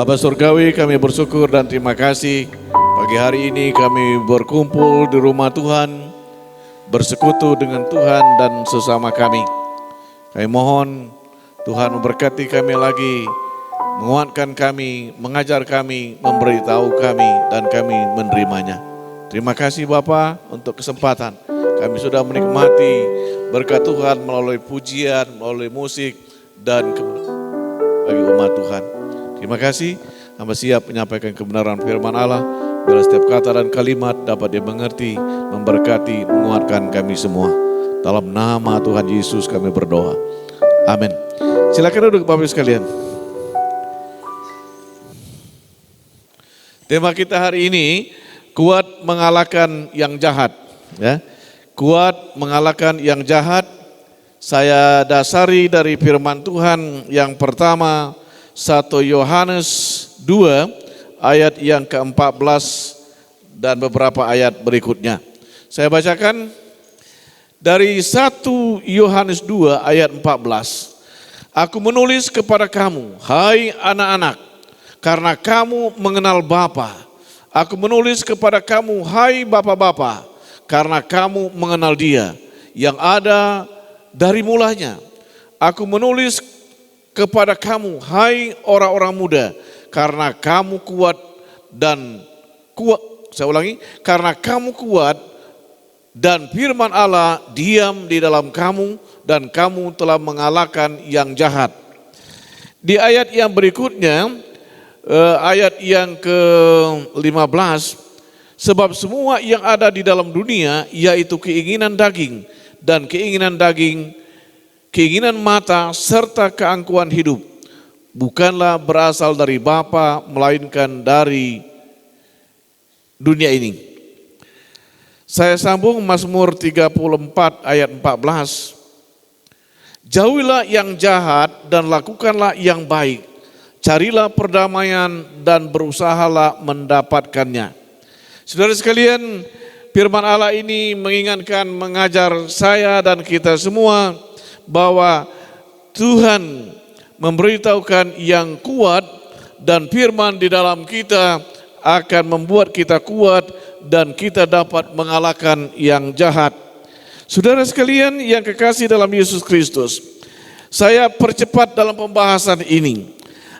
Bapa Surgawi, kami bersyukur dan terima kasih pagi hari ini kami berkumpul di rumah Tuhan, bersekutu dengan Tuhan dan sesama kami. Kami mohon Tuhan memberkati kami lagi, menguatkan kami, mengajar kami, memberitahu kami dan kami menerimanya. Terima kasih Bapa untuk kesempatan. Kami sudah menikmati berkat Tuhan melalui pujian, melalui musik dan bagi umat Tuhan. Terima kasih, hamba siap menyampaikan kebenaran firman Allah. Bila setiap kata dan kalimat dapat dimengerti, memberkati, menguatkan kami semua. Dalam nama Tuhan Yesus kami berdoa. Amin. Silakan duduk Bapak Ibu sekalian. Tema kita hari ini, kuat mengalahkan yang jahat. Ya, kuat mengalahkan yang jahat. Saya dasari dari firman Tuhan yang pertama, 1 Yohanes 2 ayat yang ke-14 dan beberapa ayat berikutnya. Saya bacakan dari 1 Yohanes 2 ayat 14. Aku menulis kepada kamu, hai anak-anak, karena kamu mengenal Bapa. Aku menulis kepada kamu, hai Bapa-bapa, karena kamu mengenal Dia yang ada dari mulanya. Aku menulis kepada kamu, hai orang-orang muda, karena kamu kuat dan kuat. Saya ulangi, karena kamu kuat dan firman Allah diam di dalam kamu dan kamu telah mengalahkan yang jahat. Di ayat yang berikutnya, ayat yang ke-15, sebab semua yang ada di dalam dunia yaitu keinginan daging dan keinginan daging, keinginan mata serta keangkuhan hidup bukanlah berasal dari Bapa melainkan dari dunia ini. Saya sambung Mazmur 34 ayat 14. Jauhilah yang jahat dan lakukanlah yang baik. Carilah perdamaian dan berusahalah mendapatkannya. Saudara sekalian, firman Allah ini mengingatkan, mengajar saya dan kita semua bahwa Tuhan memberitahukan yang kuat dan firman di dalam kita akan membuat kita kuat dan kita dapat mengalahkan yang jahat. Saudara sekalian yang kekasih dalam Yesus Kristus, saya percepat dalam pembahasan ini.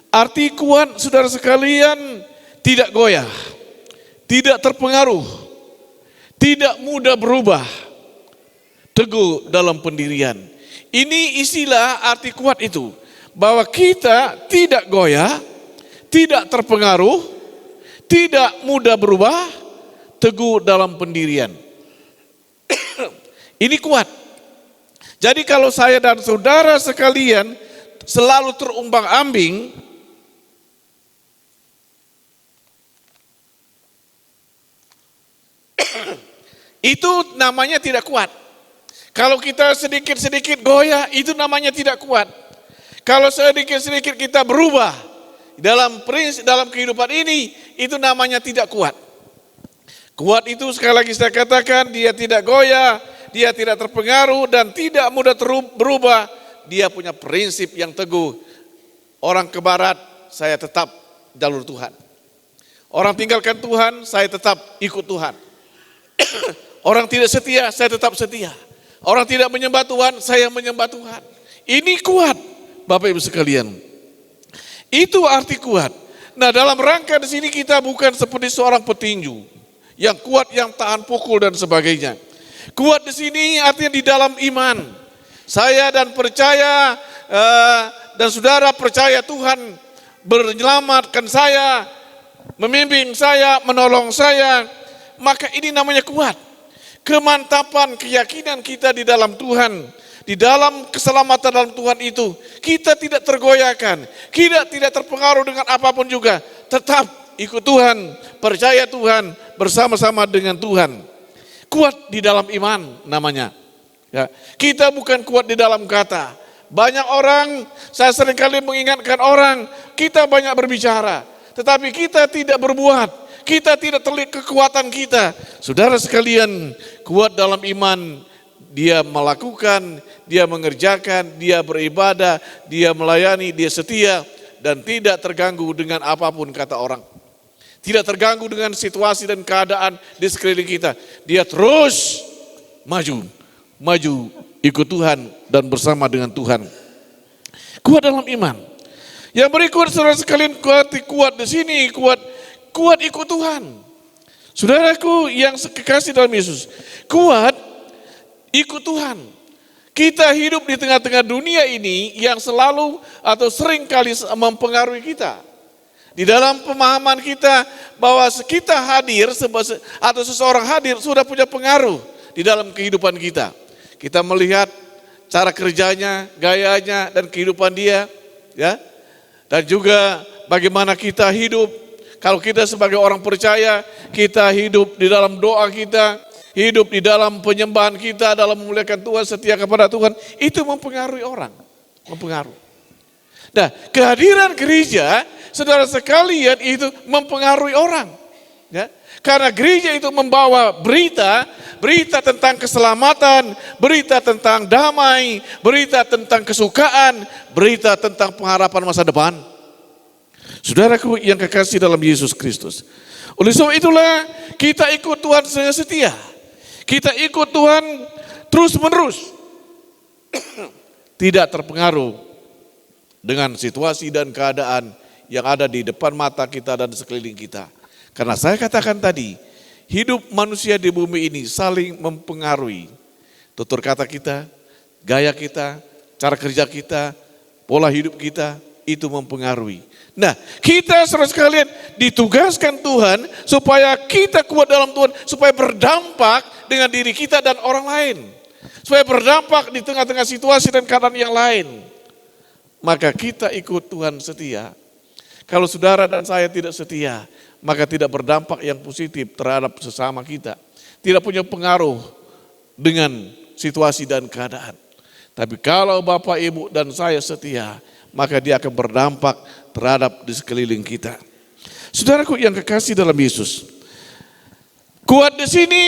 Arti kuat, saudara sekalian, tidak goyah, tidak terpengaruh, tidak mudah berubah, teguh dalam pendirian. Ini istilah arti kuat itu, bahwa kita tidak goyah, tidak terpengaruh, tidak mudah berubah, teguh dalam pendirian. Ini kuat. Jadi kalau saya dan saudara sekalian selalu terumbang-ambing, itu namanya tidak kuat. Kalau kita sedikit-sedikit goyah, itu namanya tidak kuat. Kalau sedikit-sedikit kita berubah dalam prinsip, dalam kehidupan ini, itu namanya tidak kuat. Kuat itu sekali lagi saya katakan, dia tidak goyah, dia tidak terpengaruh dan tidak mudah berubah. Dia punya prinsip yang teguh. Orang ke barat, saya tetap jalur Tuhan. Orang tinggalkan Tuhan, saya tetap ikut Tuhan. Orang tidak setia, saya tetap setia. Orang tidak menyembah Tuhan, saya menyembah Tuhan. Ini kuat, Bapak Ibu sekalian. Itu arti kuat. Nah, dalam rangka di sini kita bukan seperti seorang petinju yang kuat, yang tahan pukul dan sebagainya. Kuat di sini artinya di dalam iman. Saya dan percaya dan saudara percaya Tuhan menyelamatkan saya, membimbing saya, menolong saya, maka ini namanya kuat. Kemantapan keyakinan kita di dalam Tuhan, di dalam keselamatan dalam Tuhan itu, kita tidak tergoyahkan, kita tidak terpengaruh dengan apapun juga, tetap ikut Tuhan, percaya Tuhan, bersama-sama dengan Tuhan. Kuat di dalam iman namanya. Ya, kita bukan kuat di dalam kata. Banyak orang, saya seringkali mengingatkan orang, kita banyak berbicara, tetapi kita tidak berbuat. Kita tidak terlihat kekuatan kita. Saudara sekalian, kuat dalam iman, dia melakukan, dia mengerjakan, dia beribadah, dia melayani, dia setia. dan tidak terganggu dengan apapun kata orang. Tidak terganggu dengan situasi dan keadaan di sekeliling kita. Dia terus maju ikut Tuhan dan bersama dengan Tuhan. Kuat dalam iman. Yang berikut saudara sekalian, kuat di sini, kuat ikut Tuhan. Saudaraku yang kekasih dalam Yesus, kuat ikut Tuhan. Kita hidup di tengah-tengah dunia ini yang selalu atau sering kali mempengaruhi kita. Di dalam pemahaman kita bahwa kita hadir atau seseorang hadir sudah punya pengaruh di dalam kehidupan kita. Kita melihat cara kerjanya, gayanya dan kehidupan dia, ya. Dan juga bagaimana kita hidup. Kalau kita sebagai orang percaya, kita hidup di dalam doa kita, hidup di dalam penyembahan kita, dalam memuliakan Tuhan, setia kepada Tuhan, itu mempengaruhi orang, mempengaruhi. Nah, kehadiran gereja, saudara sekalian, itu mempengaruhi orang. Ya. Karena gereja itu membawa berita tentang keselamatan, berita tentang damai, berita tentang kesukaan, berita tentang pengharapan masa depan. Saudaraku yang kekasih dalam Yesus Kristus. Oleh sebab itulah kita ikut Tuhan setia. Kita ikut Tuhan terus menerus. Tidak terpengaruh dengan situasi dan keadaan yang ada di depan mata kita dan di sekeliling kita. Karena saya katakan tadi, hidup manusia di bumi ini saling mempengaruhi. Tutur kata kita, gaya kita, cara kerja kita, pola hidup kita, itu mempengaruhi. Nah, kita saudara sekalian ditugaskan Tuhan supaya kita kuat dalam Tuhan, supaya berdampak dengan diri kita dan orang lain. Supaya berdampak di tengah-tengah situasi dan keadaan yang lain. Maka kita ikut Tuhan setia. Kalau saudara dan saya tidak setia, maka tidak berdampak yang positif terhadap sesama kita. Tidak punya pengaruh dengan situasi dan keadaan. Tapi kalau Bapak, Ibu dan saya setia, maka dia akan berdampak terhadap di sekeliling kita. Saudaraku yang kekasih dalam Yesus. Kuat di sini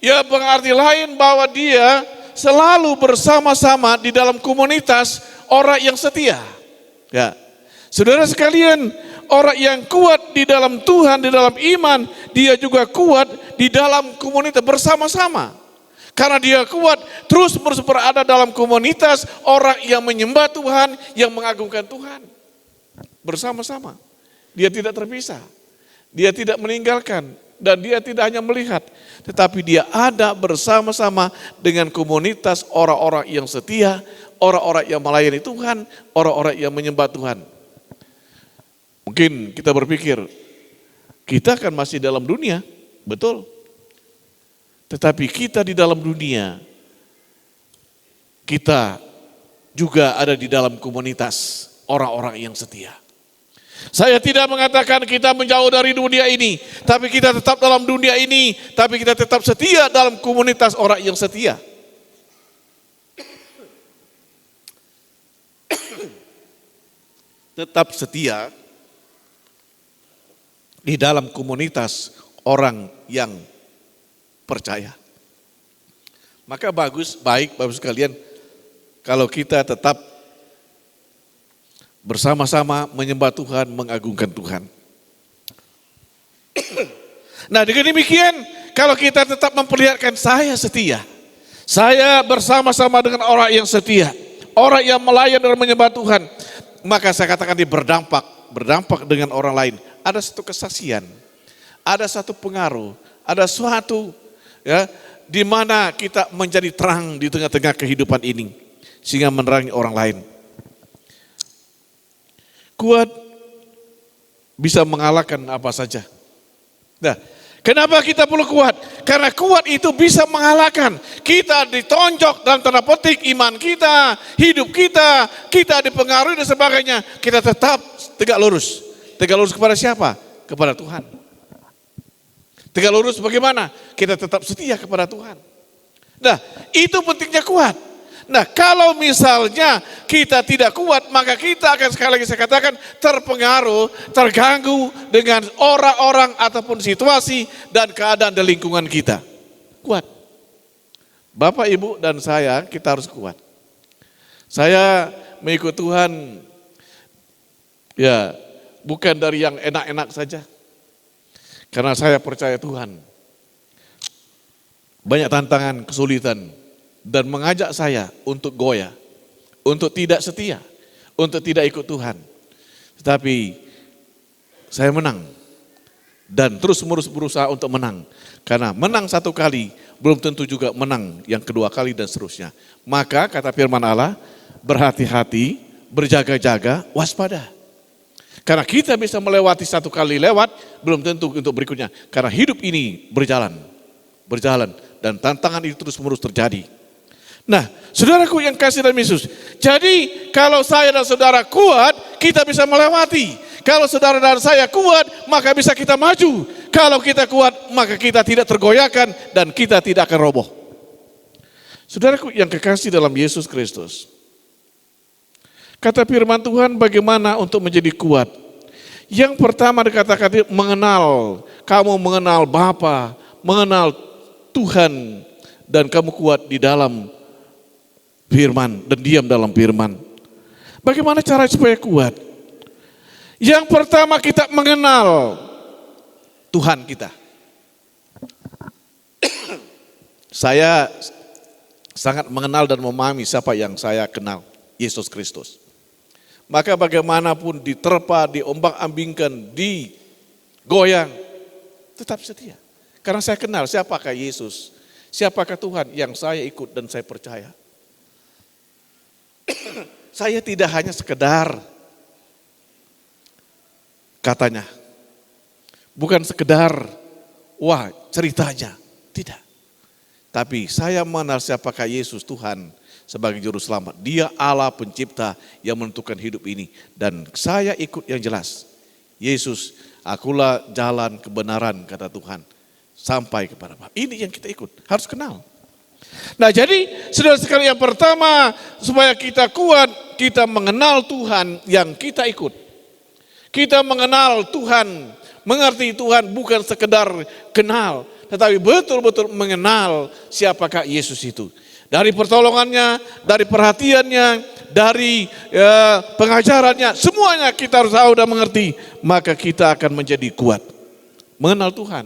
ya berarti lain bahwa dia selalu bersama-sama di dalam komunitas orang yang setia. Ya. Saudara sekalian, orang yang kuat di dalam Tuhan, di dalam iman, dia juga kuat di dalam komunitas bersama-sama. Karena dia kuat terus berada dalam komunitas orang yang menyembah Tuhan, yang mengagungkan Tuhan. Bersama-sama. Dia tidak terpisah. Dia tidak meninggalkan. Dan dia tidak hanya melihat. Tetapi dia ada bersama-sama dengan komunitas orang-orang yang setia, orang-orang yang melayani Tuhan, orang-orang yang menyembah Tuhan. Mungkin kita berpikir, kita kan masih dalam dunia, betul. Tetapi kita di dalam dunia, kita juga ada di dalam komunitas orang-orang yang setia. Saya tidak mengatakan kita menjauh dari dunia ini, tapi kita tetap dalam dunia ini, tapi kita tetap setia dalam komunitas orang yang setia. Tetap setia di dalam komunitas orang yang percaya. Maka baik Bapak sekalian, kalau kita tetap bersama-sama menyembah Tuhan, mengagungkan Tuhan. Nah dengan demikian, kalau kita tetap memperlihatkan saya setia, saya bersama-sama dengan orang yang setia, orang yang melayan dan menyembah Tuhan, maka saya katakan dia berdampak dengan orang lain. Ada satu kesaksian, ada satu pengaruh, ada suatu ya di mana kita menjadi terang di tengah-tengah kehidupan ini sehingga menerangi orang lain. Kuat bisa mengalahkan apa saja. Nah, kenapa kita perlu kuat? Karena kuat itu bisa mengalahkan. Kita ditonjok dalam tanda petik iman kita, hidup kita, kita dipengaruhi dan sebagainya. Kita tetap tegak lurus. Tegak lurus kepada siapa? Kepada Tuhan. Tegak lurus bagaimana? Kita tetap setia kepada Tuhan. Nah, itu pentingnya kuat. Nah, kalau misalnya kita tidak kuat, maka kita akan sekali lagi saya katakan terpengaruh, terganggu dengan orang-orang ataupun situasi dan keadaan di lingkungan kita. Kuat. Bapak, Ibu dan saya, kita harus kuat. Saya mengikut Tuhan Ya, bukan dari yang enak-enak saja. Karena saya percaya Tuhan. Banyak tantangan, kesulitan, dan mengajak saya untuk goyah, untuk tidak setia, untuk tidak ikut Tuhan. Tetapi saya menang dan terus-menerus berusaha untuk menang. Karena menang satu kali belum tentu juga menang yang kedua kali dan seterusnya. Maka kata firman Allah, berhati-hati, berjaga-jaga, waspada. Karena kita bisa melewati satu kali lewat, belum tentu untuk berikutnya. Karena hidup ini berjalan dan tantangan itu terus-menerus terjadi. Nah, saudaraku yang kasih dalam Yesus. Jadi kalau saya dan saudara kuat, kita bisa melewati. Kalau saudara dan saya kuat, maka bisa kita maju. Kalau kita kuat, maka kita tidak tergoyahkan dan kita tidak akan roboh. Saudaraku yang kekasih dalam Yesus Kristus. Kata firman Tuhan bagaimana untuk menjadi kuat. Yang pertama dikatakan mengenal, kamu mengenal Bapa, mengenal Tuhan, dan kamu kuat di dalam firman dan diam dalam firman. Bagaimana cara supaya kuat? Yang pertama kita mengenal Tuhan kita. Saya sangat mengenal dan memahami siapa yang saya kenal, Yesus Kristus. Maka bagaimanapun diterpa, diombang-ambingkan, digoyang, tetap setia. Karena saya kenal siapakah Yesus, siapakah Tuhan yang saya ikut dan saya percaya. Saya tidak hanya sekedar katanya, bukan sekedar wah ceritanya, tidak. Tapi saya mengenal siapakah Yesus Tuhan sebagai juru selamat. Dia Allah pencipta yang menentukan hidup ini. Dan saya ikut yang jelas. Yesus, akulah jalan kebenaran kata Tuhan. Sampai kepada Bapa. Ini yang kita ikut, harus kenal. Nah jadi saudara sekalian yang pertama supaya kita kuat, kita mengenal Tuhan yang kita ikut. Kita mengenal Tuhan, mengerti Tuhan bukan sekedar kenal. Tetapi betul-betul mengenal siapakah Yesus itu. Dari pertolongannya, dari perhatiannya, dari pengajarannya, semuanya kita harus tahu dan mengerti. Maka kita akan menjadi kuat. Mengenal Tuhan.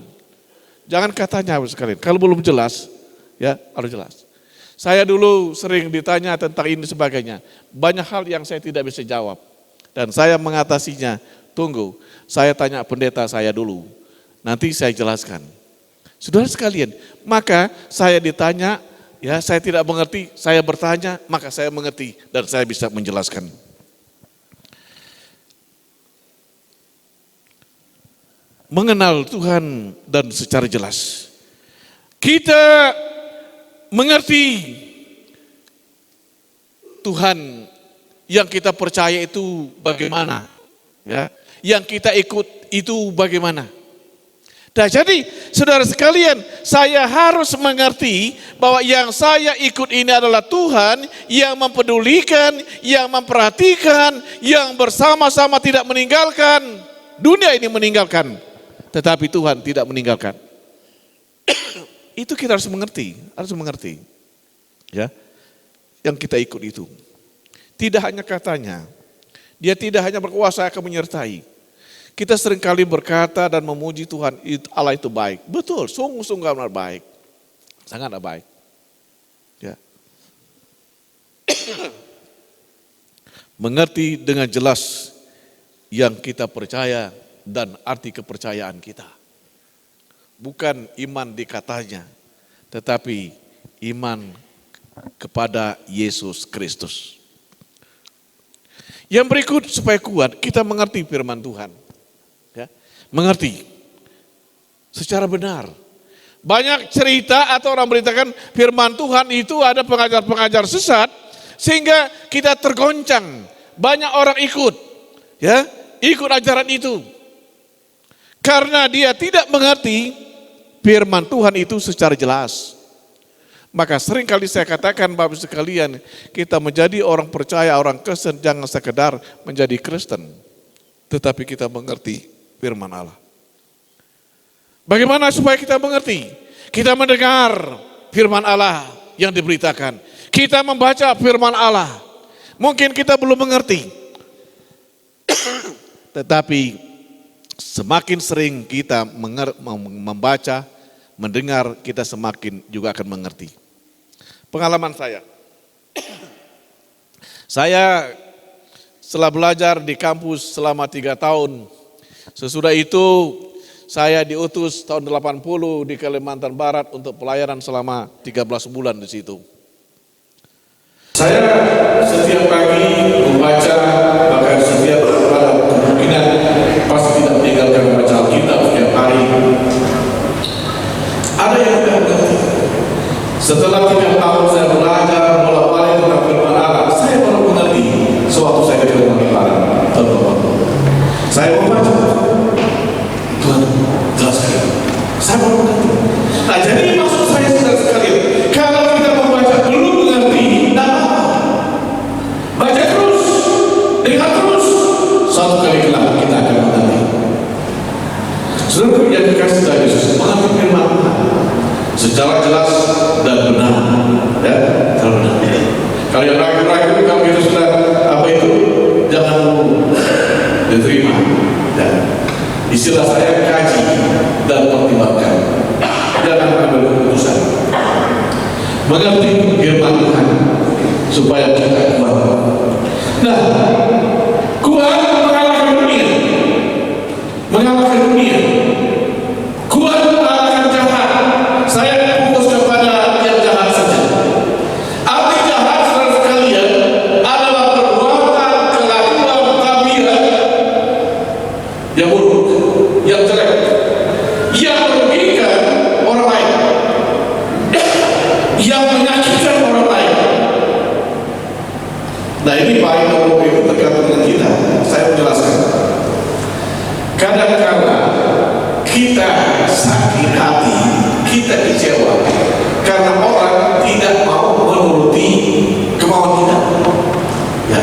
Jangan katanya sekalian, kalau belum jelas, ya harus jelas. Saya dulu sering ditanya tentang ini sebagainya. Banyak hal yang saya tidak bisa jawab. Dan saya mengatasinya, tunggu, saya tanya pendeta saya dulu. Nanti saya jelaskan. Saudara sekalian, maka saya ditanya, ya, saya tidak mengerti, saya bertanya, maka saya mengerti dan saya bisa menjelaskan. Mengenal Tuhan dan secara jelas. Kita mengerti Tuhan yang kita percaya itu bagaimana, ya, yang kita ikut itu bagaimana. Nah jadi saudara sekalian, saya harus mengerti bahwa yang saya ikut ini adalah Tuhan yang mempedulikan, yang memperhatikan, yang bersama-sama tidak meninggalkan. Dunia ini meninggalkan, tetapi Tuhan tidak meninggalkan. Itu kita harus mengerti. Ya, yang kita ikut itu. Tidak hanya katanya, dia tidak hanya berkuasa akan menyertai. Kita seringkali berkata dan memuji Tuhan, Allah itu baik. Betul, sungguh-sungguh amat baik. Sangat baik. Ya. Mengerti dengan jelas yang kita percaya dan arti kepercayaan kita. Bukan iman di katanya, tetapi iman kepada Yesus Kristus. Yang berikut supaya kuat, kita mengerti firman Tuhan. Ya, mengerti secara benar. Banyak cerita atau orang beritakan firman Tuhan itu ada pengajar-pengajar sesat sehingga kita tergoncang. Banyak orang ikut, ya, ikut ajaran itu. Karena dia tidak mengerti firman Tuhan itu secara jelas. Maka sering kali saya katakan Bapak sekalian, kita menjadi orang percaya, orang Kristen jangan sekedar menjadi Kristen. Tetapi kita mengerti firman Allah. Bagaimana supaya kita mengerti? Kita mendengar firman Allah yang diberitakan. Kita membaca firman Allah. Mungkin kita belum mengerti. Tetapi semakin sering kita membaca, mendengar, kita semakin juga akan mengerti. Pengalaman saya setelah belajar di kampus selama 3 tahun, sesudah itu saya diutus tahun 80 di Kalimantan Barat untuk pelayanan selama 13 bulan di situ. Saya setiap pagi membaca, bahkan setiap pada kemungkinan pasti tidak meninggalkan membaca Alkitab setiap hari. Ada yang tidak mengerti. Setelah 3 tahun saya belajar bolak-balik tentang firman Allah, saya baru mengerti sewaktu saya di Kalimantan Barat. Saya membaca, Tuhan jelaskan, saya baru mengerti. Nah, jadi maksud saya sekali, kalau kita membaca belum mengerti, baca terus, dengar terus, satu kali kelak kita akan mengerti. Saudara yang dikasih dari Yesus, mengerti firman Tuhan secara jelas dan benar, ya, secara benar. Kalau yang ragu-ragu, kalau kita sudah apa itu, jangan diterima. Ya. Istilah saya kaji dan pertimbangkan, jangan ambil keputusan. Mengerti firman Tuhan supaya kita kuat. Nah, kuat mengalahkan dunia, mengalahkan dunia, kuat mengalahkan jahat. Saya fokus kepada yang jahat saja. Arti jahat, saudara sekalian, adalah perbuatan, kelakuan, tabiat yang buruk, yang jelek, yang merugikan orang lain, yang menyakitkan orang lain. Nah, ini baik atau buruk itu tergantung dengan kita. Saya menjelaskan. Kadang-kadang kita sakit hati, kita kecewa karena orang tidak mau menuruti kemauan kita. Ya.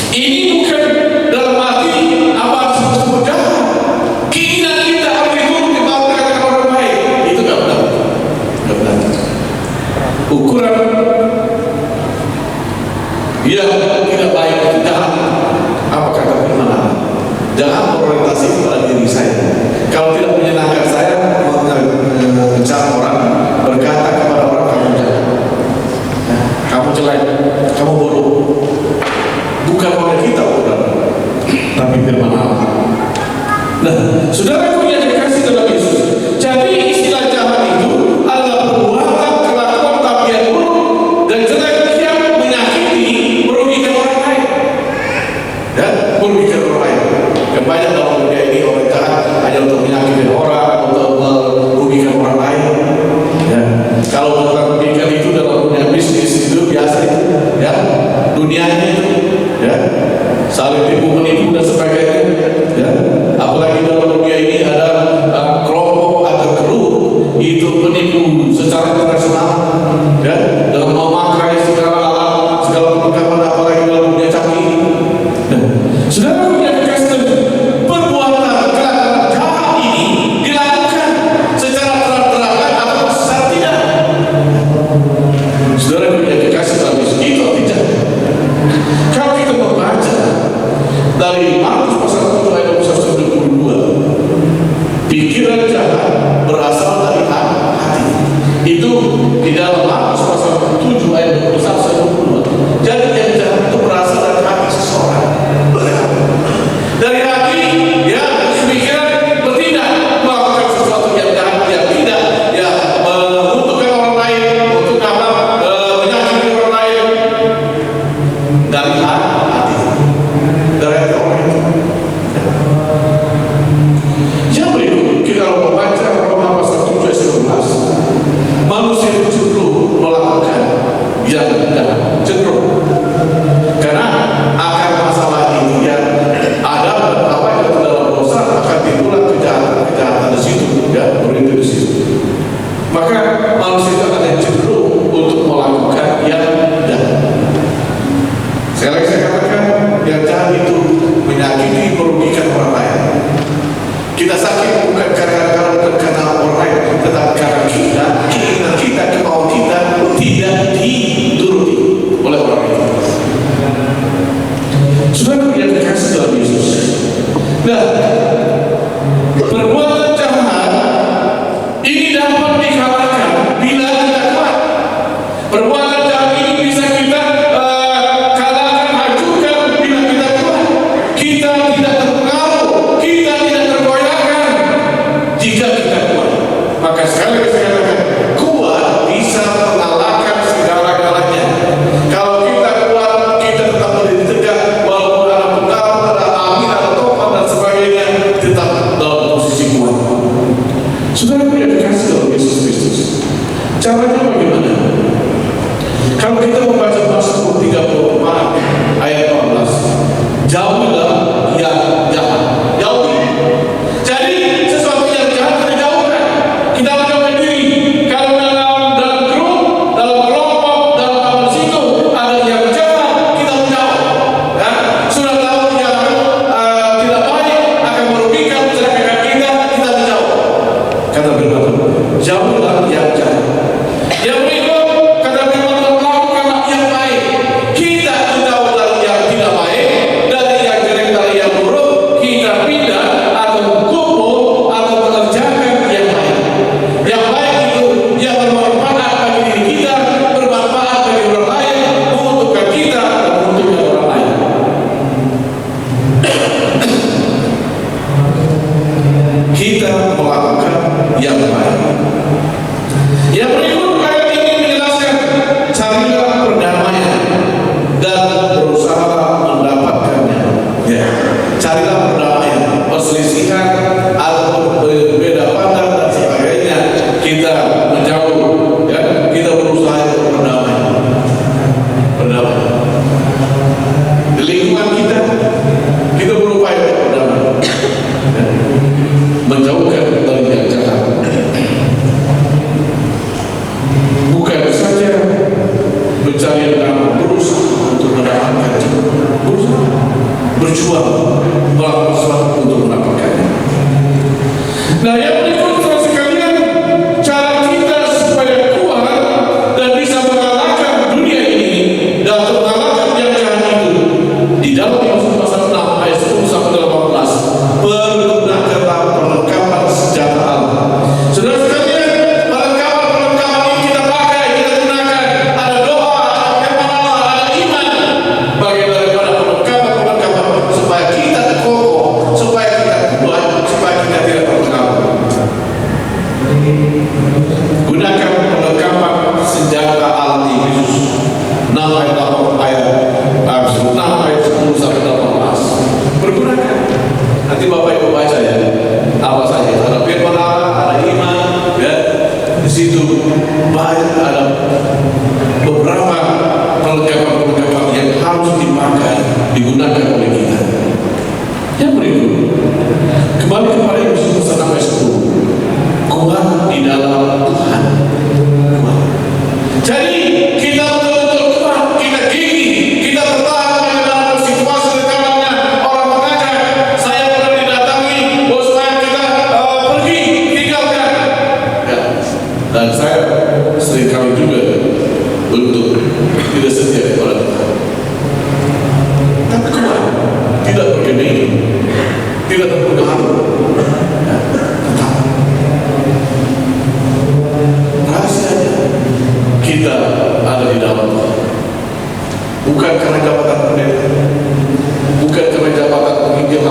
Ini bukan dalam arti apa disebut jahat. Keinginan kita harus dituruti mau dengan orang baik. Itu tidak benar. Tidak benar. Ukuran yang tidak baik itu jahat. Apa kata firman Allah? Jangan berorientasi pada diri saya. Kalau tidak menyenangkan saya, mencari orang, berkata kepada orang, kamu jahat, kamu jelek, kamu bodoh. Bukan oleh kita, bukan, tapi firman Allah. Nah, saudara yang dikasih dalam Yesus. Jadi istilah jahat itu adalah perbuatan, kelakuan, tabiat buruk dan jelek yang menyakiti, merugikan orang lain. Ya, merugikan orang lain. Yang banyak dalam dunia ini orang jahat hanya untuk menyakiti orang, untuk merugikan orang lain. Ya, kalau orang merugikan itu dalam dunia bisnis itu biasa itu, ya, dunianya itu, ya, saling tipu menipu dan sebagainya. Ya, apalagi dalam dunia ini ada kelompok atau grup itu penipu secara internasional, ya, dalam memakai segala alat, segala perlengkapan, apalagi dalam dunia canggih. Nah, saudara yang dikasih perbuatan kelakuan jahat ini dilakukan secara terang-terangan atau secara tidak. Saudara yang dikasih dalam Yesus itu tidak. Kalau kita membaca dari Markus pasal 7 ayat 21-22, pikiran jahat berasal dari hati. Itu di dalam Markus pasal 7 ayat 21-22. Jadi yang jahat itu berasal dari hati seseorang. Dari hati, ya, pikiran bertindak melakukan sesuatu yang jahat, yang tidak, ya, mengutukkan orang lain, untuk apa, menyakiti orang lain. Dari hati, dari hati orang itu. Yang berikut kita membaca Roma pasal 7 ayat 11. Manusia itu cenderung melakukan yang tidak, cenderung. Karena akar masalah ini ya ada apa yang dalam dosa akan timbul kejahatan di situ, ya, berhenti di situ. Maka manusia itu akan cenderung untuk melakukan yang jahat. Sekali lagi saya katakan, yang jahat itu menyakiti, merugikan orang lain. Kita sakit bukan karena orang lain, tetapi karena kita, keinginan kita, kemauan kita tidak dituruti oleh orang itu. Sudah yang dikasih dalam Yesus. Nah, Perbuatan jahat ini bisa kita kalahkan, hancurkan bila kita kuat. Kita tidak terpengaruh, kita tidak tergoyahkan jika kita kuat. Maka sekali lagi saya katakan, kuat bisa mengalahkan segala-galanya. Kalau kita kuat, kita tetap berdiri tegak, walaupun ada pengaruh, ada angin, ada topan dan sebagainya, tetap dalam posisi kuat. Saudara punya dikasih dalam Yesus Kristus. Caranya bagaimana? Kalau kita membaca Mazmur 34 ayat 14, jauhilah yang jahat, jauhi. Jadi sesuatu yang jahat kita jauhkan. Kita menjauhkan diri. Kalau dalam grup, dalam kelompok, dalam apa situ ada yang jahat, kita menjauh. Ya? Sudah tahu yang tidak baik akan merugikan masyarakat kita menjauh. Kata firman Tuhan, jauhilah yang jahat. Yang berikut kata firman Tuhan, lakukanlah yang baik. Kita menjauh dari yang tidak baik, dari yang jelek, dari yang buruk. Kita pindah atau kumpul atau mengerjakan yang baik. Yang baik itu yang bermanfaat bagi diri kita, bermanfaat bagi orang lain, menguntungkan kita dan menguntungkan orang lain. Kita melakukan yang baik. Yang berikut ayat ini menjelaskan, carilah perdamaian dan berusaha mendapatkannya. Ya, carilah perdamaian, perselisihan atau berbeda pandang dan sebagainya, kita menjauh. Ya, kita berusaha untuk berdamai. Berdamai. Di lingkungan kita berupaya untuk berdamai. Ya. Menjauhkan dari yang jahat. Bukan saja mencari damai, berusaha untuk mendapatkan, berusaha berjuang melakukan sesuatu untuk mendapatkannya. Nah, yang berikut saudara sekalian, cara kita supaya kuat dan bisa mengalahkan dunia ini dan mengalahkan yang jahat itu di dalam Yohanes pasal 6 ayat 10 sampai 18, pergunakanlah perlengkapan senjata Allah. Saudara sekalian, perlengkapan ini kita pakai, kita gunakan. Ada doa, ada firman Allah, ada iman. Bagian daripada perlengkapan supaya kita kokoh, supaya kita kuat, supaya kita tidak terpengaruh. Gunakan perlengkapan senjata Allah di Yesus. 6 ayat 10 sampai 18. Pergunakan. Nanti Bapak Ibu baca ya, apa saja. Ada firman Allah, ada iman, ya. Di situ banyak, ada beberapa perlengkapan yang harus dipakai, digunakan oleh kita. Yang berikut, kembali kepada Yesus pasal 6 ayat 10. Kuat di dalam Tuhan. Kuat. Jadi kita betul-betul kuat, kita gigih, kita bertahan dengan situasi rekamannya. Orang mengajak, saya pernah didatangi, bos saya kita pergi, tinggalkan. Ya. Dan saya seringkali juga untuk tidak setia kepada Tuhan. Tapi kuat, tidak bergeming, tidak terpengaruh. Ya. Tetap. Rahasianya kita ada di dalam Tuhan. Bukan karena jabatan pendeta, bukan karena jabatan pemimpin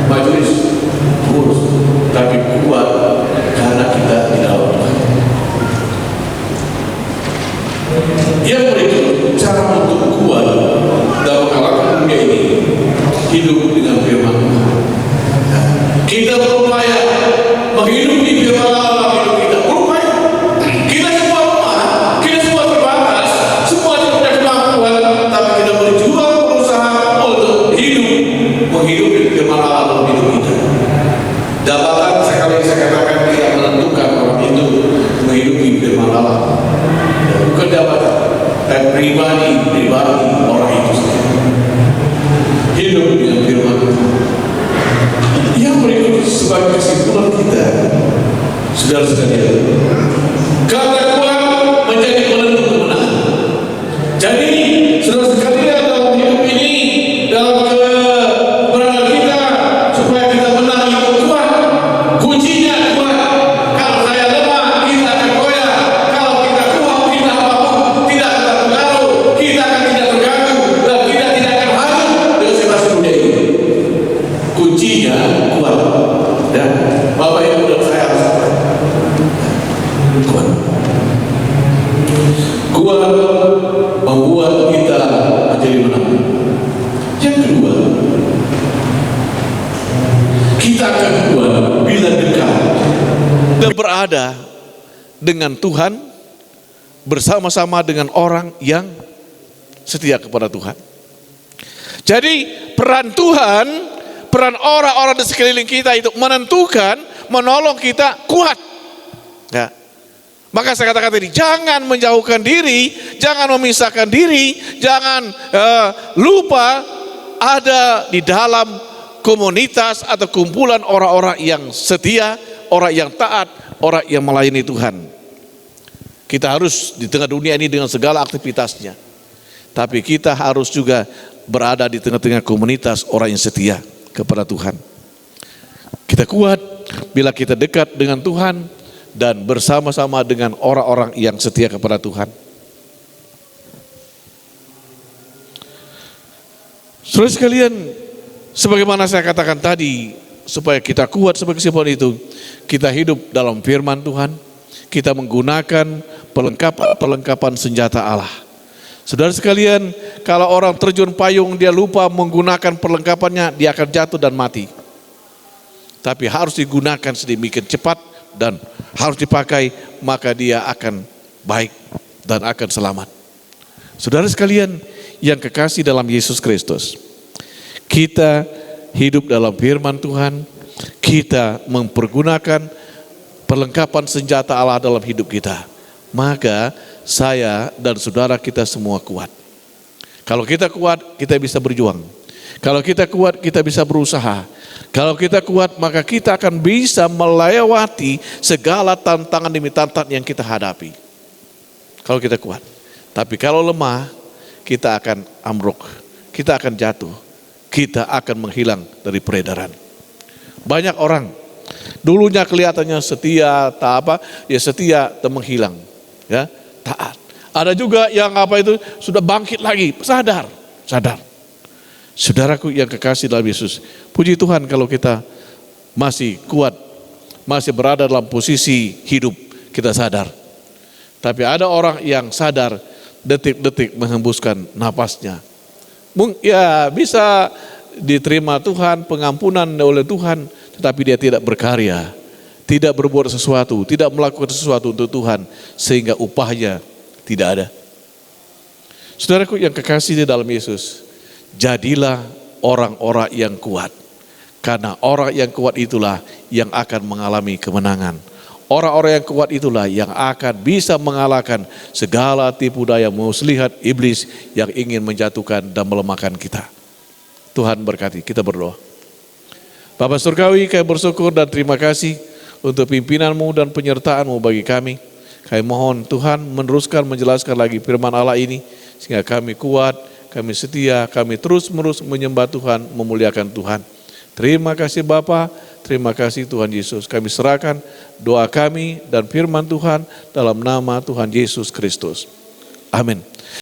majelis pengurus, tapi kuat karena kita di dalam Tuhan. Yang berikut, cara untuk kuat dan mengalahkan dunia ini, hidup dengan firman Tuhan. Kita berupaya menghidupi firman Allah dalam hidup kita. Berupaya. Kita semua lemah, kita semua terbatas, semua tidak punya kemampuan, tapi kita berjuang, berusaha untuk hidup, menghidupi firman Allah dalam hidup kita. Jabatan sekali saya katakan tidak menentukan orang itu menghidupi firman Allah. Bukan jabatan, tapi pribadi orang itu sendiri. Hidup dengan firman Tuhan. Yang berikut sebagai kesimpulan kita, saudara sekalian, kata kuat menjadi penentu kemenangan. Jadi, saudara sekalian, dalam hidup ini, dalam keberadaan kita, supaya kita menang itu kuat. Kuncinya kuat. Kalau saya lemah, kita akan goyah. Kalau kita kuat, kita apapun Kuat membuat kita menjadi menang. Yang kedua, kita akan kuat bila dekat dan berada dengan Tuhan, bersama-sama dengan orang yang setia kepada Tuhan. Jadi peran Tuhan, peran orang-orang di sekeliling kita itu menentukan, menolong kita kuat. Ya. Maka saya katakan tadi, jangan menjauhkan diri, jangan memisahkan diri, jangan lupa ada di dalam komunitas atau kumpulan orang-orang yang setia, orang yang taat, orang yang melayani Tuhan. Kita harus di tengah dunia ini dengan segala aktivitasnya, tapi kita harus juga berada di tengah-tengah komunitas orang yang setia kepada Tuhan. Kita kuat bila kita dekat dengan Tuhan dan bersama-sama dengan orang-orang yang setia kepada Tuhan. Saudara sekalian, sebagaimana saya katakan tadi, supaya kita kuat sebagai kesimpulan itu, kita hidup dalam firman Tuhan, kita menggunakan perlengkapan senjata Allah. Saudara sekalian, kalau orang terjun payung dia lupa menggunakan perlengkapannya, dia akan jatuh dan mati. Tapi harus digunakan sedemikian cepat dan harus dipakai, maka dia akan baik dan akan selamat. Saudara sekalian yang kekasih dalam Yesus Kristus, kita hidup dalam firman Tuhan, kita mempergunakan perlengkapan senjata Allah dalam hidup kita, maka saya dan saudara kita semua kuat. Kalau kita kuat, kita bisa berjuang. Kalau kita kuat, kita bisa berusaha. Kalau kita kuat, maka kita akan bisa melewati segala tantangan demi tantangan yang kita hadapi. Kalau kita kuat. Tapi kalau lemah, kita akan ambruk, kita akan jatuh, kita akan menghilang dari peredaran. Banyak orang dulunya kelihatannya setia, setia dan menghilang, ya, taat. Ada juga yang sudah bangkit lagi, sadar. Saudaraku yang kekasih dalam Yesus, puji Tuhan kalau kita masih kuat, masih berada dalam posisi hidup, kita sadar. Tapi ada orang yang sadar detik-detik menghembuskan napasnya. Ya bisa diterima Tuhan, pengampunan oleh Tuhan, tetapi dia tidak berkarya, tidak berbuat sesuatu, tidak melakukan sesuatu untuk Tuhan, sehingga upahnya tidak ada. Saudaraku yang kekasih di dalam Yesus, jadilah orang-orang yang kuat. Karena orang yang kuat itulah yang akan mengalami kemenangan. Orang-orang yang kuat itulah yang akan bisa mengalahkan segala tipu daya muslihat iblis yang ingin menjatuhkan dan melemahkan kita. Tuhan berkati, kita berdoa. Bapa Surgawi, kami bersyukur dan terima kasih untuk pimpinan-Mu dan penyertaan-Mu bagi kami. Kami mohon Tuhan meneruskan menjelaskan lagi firman Allah ini, sehingga kami kuat, kami setia, kami terus-menerus menyembah Tuhan, memuliakan Tuhan. Terima kasih Bapa, terima kasih Tuhan Yesus. Kami serahkan doa kami dan firman Tuhan dalam nama Tuhan Yesus Kristus. Amin.